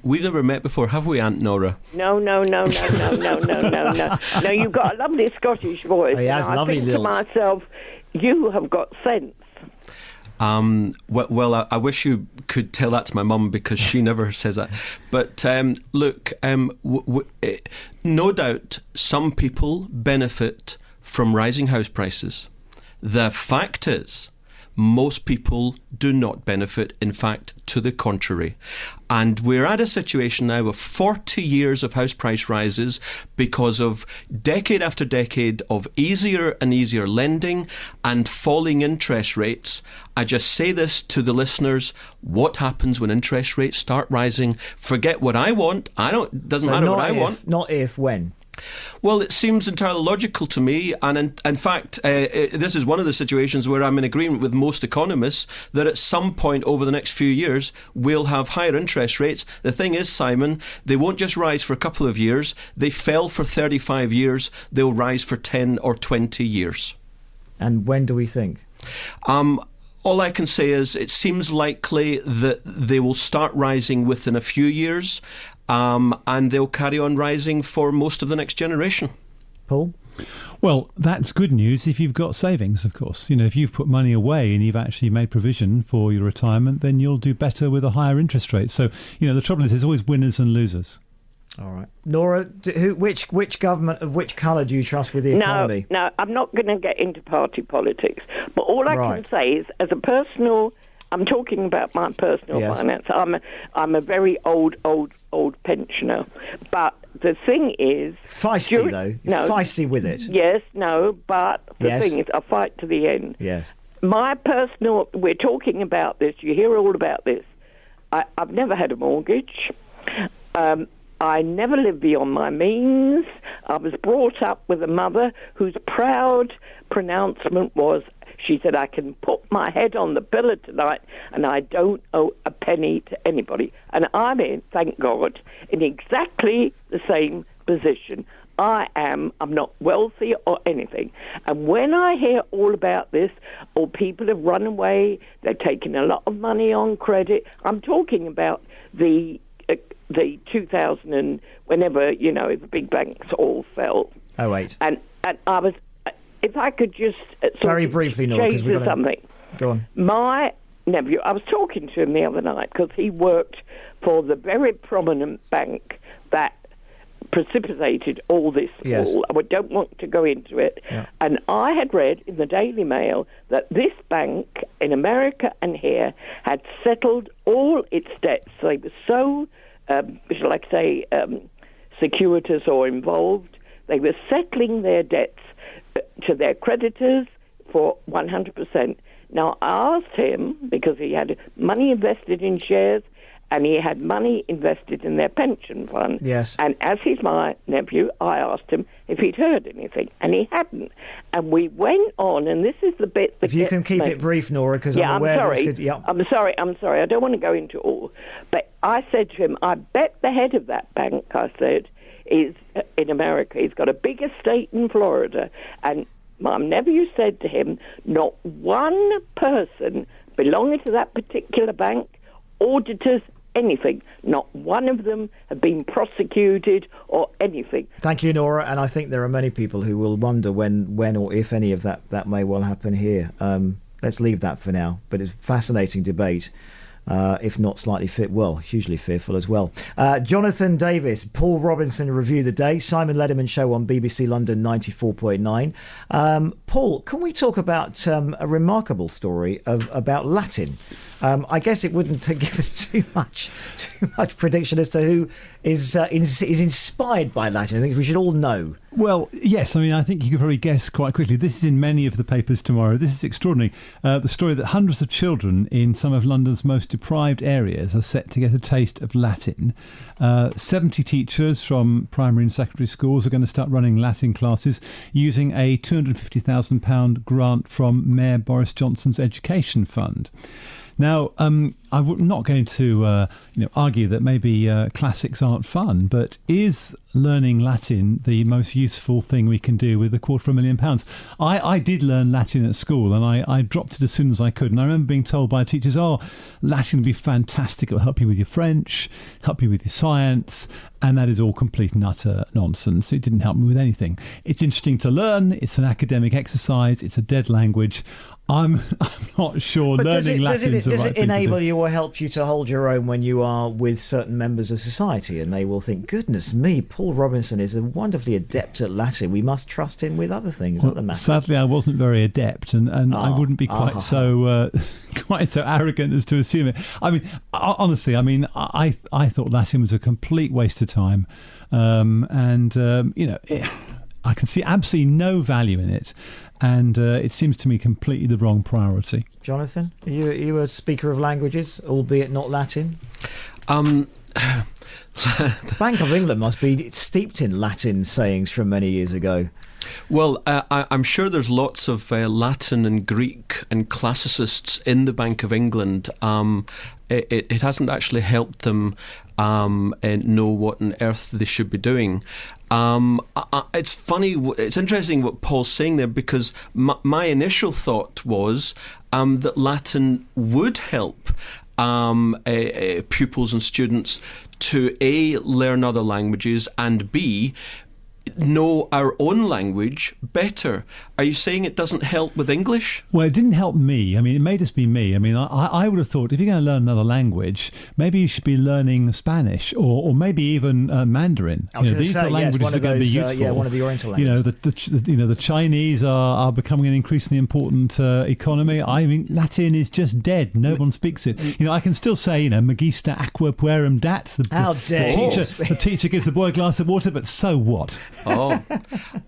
We've never met before, have we, Aunt Nora? No. No, you've got a lovely Scottish voice. He has lovely lilt. I think to myself, you have got sense. Well, I wish you could tell that to my mum, because she never says that. But look, no doubt some people benefit from rising house prices. The fact is, most people do not benefit, in fact, to the contrary. And we're at a situation now of 40 years of house price rises because of decade after decade of easier and easier lending and falling interest rates. I just say this to the listeners: what happens when interest rates start rising? Forget what I want. Doesn't matter what I want. Not if, when. Well, it seems entirely logical to me, and in fact, this is one of the situations where I'm in agreement with most economists that at some point over the next few years we'll have higher interest rates. The thing is, Simon, they won't just rise for a couple of years. They fell for 35 years. They'll rise for 10 or 20 years. And when do we think? All I can say is it seems likely that they will start rising within a few years, and they'll carry on rising for most of the next generation. Paul? Well, that's good news if you've got savings, of course. You know, if you've put money away and you've actually made provision for your retirement, then you'll do better with a higher interest rate. So, you know, the trouble is there's always winners and losers. All right. Nora, which government of which colour do you trust with the economy? No, I'm not going to get into party politics. But all I can say is, as a personal, I'm talking about my personal finance. I'm a very old pensioner. But the thing is... Feisty, though. Feisty with it. Yes, no, but the thing is, I fight to the end. Yes. My personal... We're talking about this. You hear all about this. I've never had a mortgage. I never lived beyond my means. I was brought up with a mother whose proud pronouncement was, she said, I can put my head on the pillow tonight and I don't owe a penny to anybody. And I'm in, thank God, in exactly the same position. I'm not wealthy or anything. And when I hear all about this, or people have run away, they're taking a lot of money on credit, I'm talking about the 2000 and whenever, you know, the big banks all fell. Oh, wait. And I was, if I could just very briefly, Nora, change to something. Go on. My nephew, I was talking to him the other night because he worked for the very prominent bank that precipitated all this fall. I don't want to go into it. Yeah. And I had read in the Daily Mail that this bank in America and here had settled all its debts. They were so, shall I say, circuitous or involved. They were settling their debts to their creditors for 100%. Now, I asked him, because he had money invested in shares and he had money invested in their pension fund. Yes. And as he's my nephew, I asked him if he'd heard anything, and he hadn't. And we went on, and this is the bit that if you can keep it brief, Nora, because I'm aware sorry. this could... I'm sorry. I don't want to go into all. But I said to him, I bet the head of that bank, I said, is in America. He's got a big estate in Florida. And my nephew said to him, not one person belonging to that particular bank, auditors, anything, not one of them have been prosecuted or anything. Thank you, Nora. And I think there are many people who will wonder when or if any of that may well happen here. Let's leave that for now. But it's a fascinating debate. If not slightly hugely fearful as well. Jonathan Davis, Paul Robinson review the day, Simon Lederman Show on BBC London 94.9. Paul, can we talk about a remarkable story about Latin? I guess it wouldn't give us too much prediction as to who is inspired by Latin. I think we should all know. Well, yes. I mean, I think you could probably guess quite quickly. This is in many of the papers tomorrow. This is extraordinary. The story that hundreds of children in some of London's most deprived areas are set to get a taste of Latin. 70 teachers from primary and secondary schools are going to start running Latin classes using a £250,000 grant from Mayor Boris Johnson's Education Fund. Now, I'm not going to argue that maybe classics aren't fun, but is learning Latin the most useful thing we can do with £250,000? I did learn Latin at school, and I dropped it as soon as I could. And I remember being told by teachers, Latin will be fantastic. It will help you with your French, help you with your science. And that is all complete and utter nonsense. It didn't help me with anything. It's interesting to learn. It's an academic exercise. It's a dead language. I'm not sure but learning Latin is the right Does it thing to enable do. you or help you to hold your own when you are with certain members of society, and they will think, goodness me, Paul Robinson is a wonderfully adept at Latin. We must trust him with other things, other matters. Sadly, I wasn't very adept, and I wouldn't be quite so arrogant as to assume it. I mean, honestly, I thought Latin was a complete waste of time, I can see absolutely no value in it. And it seems to me completely the wrong priority. Jonathan, are you a speaker of languages, albeit not Latin? The Bank of England must be steeped in Latin sayings from many years ago. Well, I'm sure there's lots of Latin and Greek and classicists in the Bank of England. It hasn't actually helped them know what on earth they should be doing. It's funny, it's interesting what Paul's saying there, because my initial thought was that Latin would help pupils and students to A, learn other languages, and B, know our own language better. Are you saying it doesn't help with English? Well, it didn't help me. I mean, it may just be me. I mean, I would have thought if you're going to learn another language, maybe you should be learning Spanish or maybe even Mandarin. These are languages that are going to be useful. One of the Oriental languages. The Chinese are becoming an increasingly important economy. I mean, Latin is just dead. No one speaks it. I can still say, Magister aqua puerum dat. How dare the teacher gives the boy a glass of water, but so what?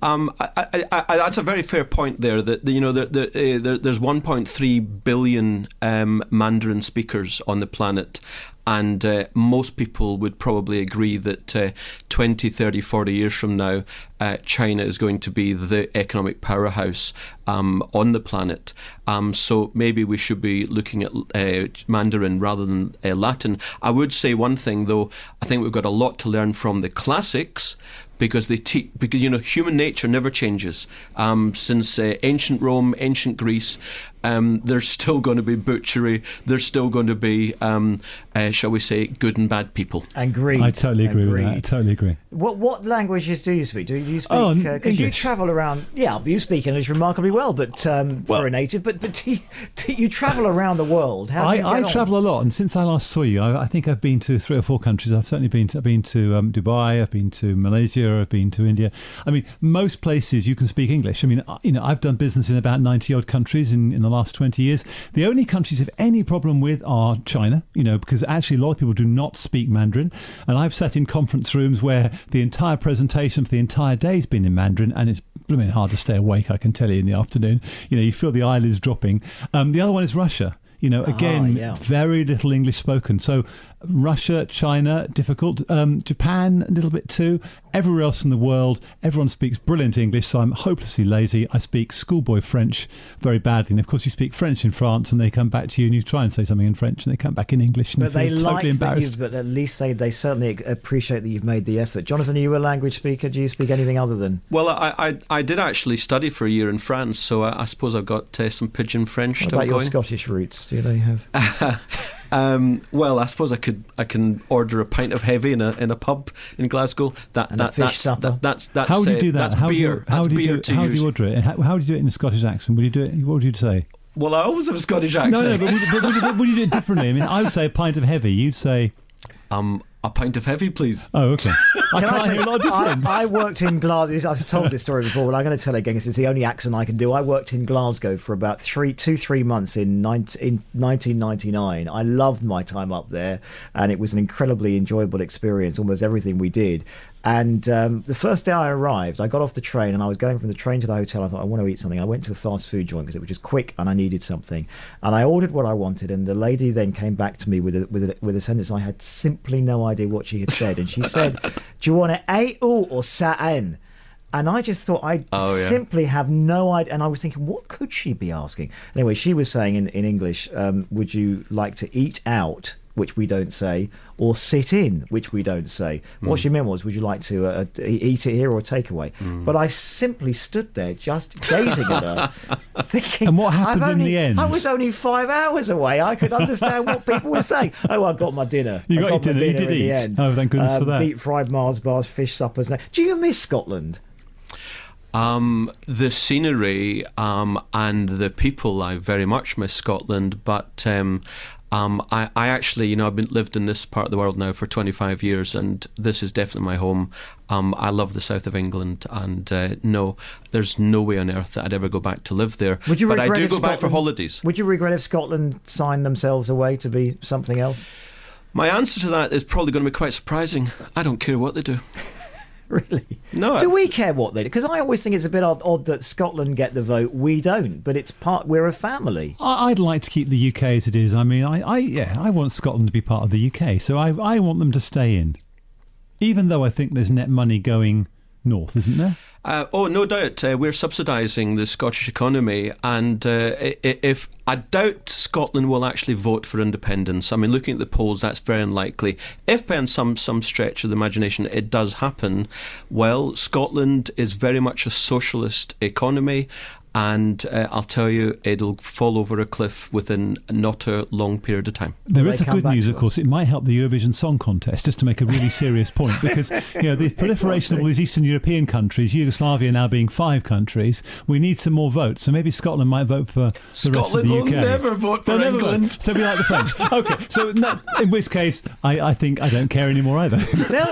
That's a very fair point there. That there's 1.3 billion Mandarin speakers on the planet, and most people would probably agree that 20, 30, 40 years from now, China is going to be the economic powerhouse on the planet. So maybe we should be looking at Mandarin rather than Latin. I would say one thing, though. I think we've got a lot to learn from the classics, because human nature never changes. Since ancient Rome, ancient Greece, there's still going to be butchery. There's still going to be, shall we say, good and bad people. And greed. I totally agree with that. I totally agree. What languages do you speak? Do you speak? Because you travel around. Yeah, you speak English remarkably well, but for a native. But do you travel around the world? I travel a lot, and since I last saw you, I think I've been to 3 or 4 countries. I've certainly been to Dubai. I've been to Malaysia. I've been to India. I mean, most places you can speak English. I mean, I've done business in about 90 odd countries in the last 20 years. The only countries I've any problem with are China, because actually a lot of people do not speak Mandarin. And I've sat in conference rooms where the entire presentation for the entire day has been in Mandarin, and it's blooming hard to stay awake, I can tell you, in the afternoon. You feel the eyelids dropping. The other one is Russia. Very little English spoken. So Russia, China, difficult. Japan, a little bit too. Everywhere else in the world, everyone speaks brilliant English, so I'm hopelessly lazy. I speak schoolboy French very badly. And of course, you speak French in France, and they come back to you, and you try and say something in French, and they come back in English, and but you feel totally embarrassed. But at least they certainly appreciate that you've made the effort. Jonathan, are you a language speaker? Do you speak anything other than? Well, I did actually study for a year in France, so I suppose I've got some pidgin French still going. What about your going. Scottish roots? Do they have? Well, I suppose I can order a pint of heavy in a pub in Glasgow. That's how do you do that? That's beer. How do you order it? How do you do it in a Scottish accent? Would you do it? What would you say? Well, I always have a Scottish accent. No, but would you do it differently? I mean, I would say a pint of heavy. You'd say a pint of heavy, please. Oh, okay. I can't hear a lot of difference. I worked in Glasgow. I've told this story before, but I'm going to tell it again because it's the only accent I can do. I worked in Glasgow for about 3 months in 1999. I loved my time up there, and it was an incredibly enjoyable experience, almost everything we did. And the first day I arrived, I got off the train, and I was going from the train to the hotel. I thought, I want to eat something. I went to a fast food joint because it was just quick, and I needed something. And I ordered what I wanted, and the lady then came back to me with a sentence I had simply no idea what she had said. And she said, "Do you want an A-U or sa-en?" And I just thought simply have no idea. And I was thinking, what could she be asking? Anyway, she was saying in English, would you like to eat out, which we don't say, or sit in, which we don't say. What she meant was, would you like to eat it here or take away? But I simply stood there just gazing at her, thinking... And what happened in the end? I was only 5 hours away. I could understand what people were saying. Oh, I got my dinner. You got your dinner. You did in eat. the end. Oh, thank goodness for that. Deep fried Mars bars, fish suppers. Do you miss Scotland? The scenery and the people, I very much miss Scotland, but I actually, I've lived in this part of the world now for 25 years, and this is definitely my home. I love the south of England, and no, there's no way on earth that I'd ever go back to live there. But I do go back for holidays. Would you regret if Scotland signed themselves away to be something else? My answer to that is probably going to be quite surprising. I don't care what they do. Really? No. Do we care what they do? Because I always think it's a bit odd that Scotland get the vote, we don't. But we're a family. I'd like to keep the UK as it is. I mean, I want Scotland to be part of the UK, so I want them to stay in. Even though I think there's net money going north, isn't there? No doubt. We're subsidising the Scottish economy, and if I doubt Scotland will actually vote for independence. I mean, looking at the polls, that's very unlikely. If by some stretch of the imagination it does happen, well, Scotland is very much a socialist economy, and I'll tell you, it'll fall over a cliff within not a long period of time. There is a good news, of course. It might help the Eurovision Song Contest, just to make a really serious point, because the proliferation of all these Eastern European countries, Yugoslavia now being 5 countries, we need some more votes. So maybe Scotland might vote for the rest of the UK. Scotland will never vote for England. So be like the French. Okay, so in which case, I think I don't care anymore either.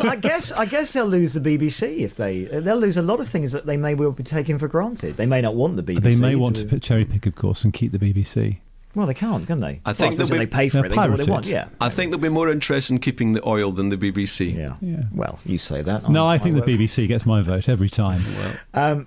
I guess they'll lose the BBC if they'll lose a lot of things that they may well be taking for granted. They may not want the BBC. They may want to cherry pick, of course, and keep the BBC. Well, they can't, can they? I think they pay for it. They do what they want. Yeah. I think they'll be more interested in keeping the oil than the BBC. Yeah. Well, you say that. No, I think the BBC gets my vote every time.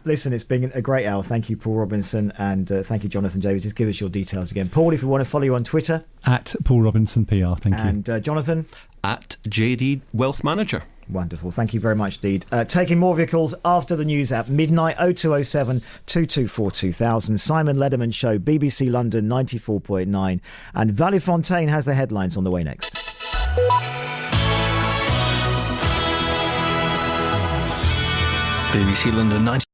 Listen, it's been a great hour. Thank you, Paul Robinson, and thank you, Jonathan Davies. Just give us your details again, Paul. If you want to follow you on Twitter, at Paul Robinson PR. Thank you. And Jonathan, at JD Wealth Manager. Wonderful. Thank you very much, Deed. Taking more of your calls after the news at midnight, 0207 224 2000. Simon Lederman Show, BBC London 94.9. And Valley Fontaine has the headlines on the way next. BBC London 90.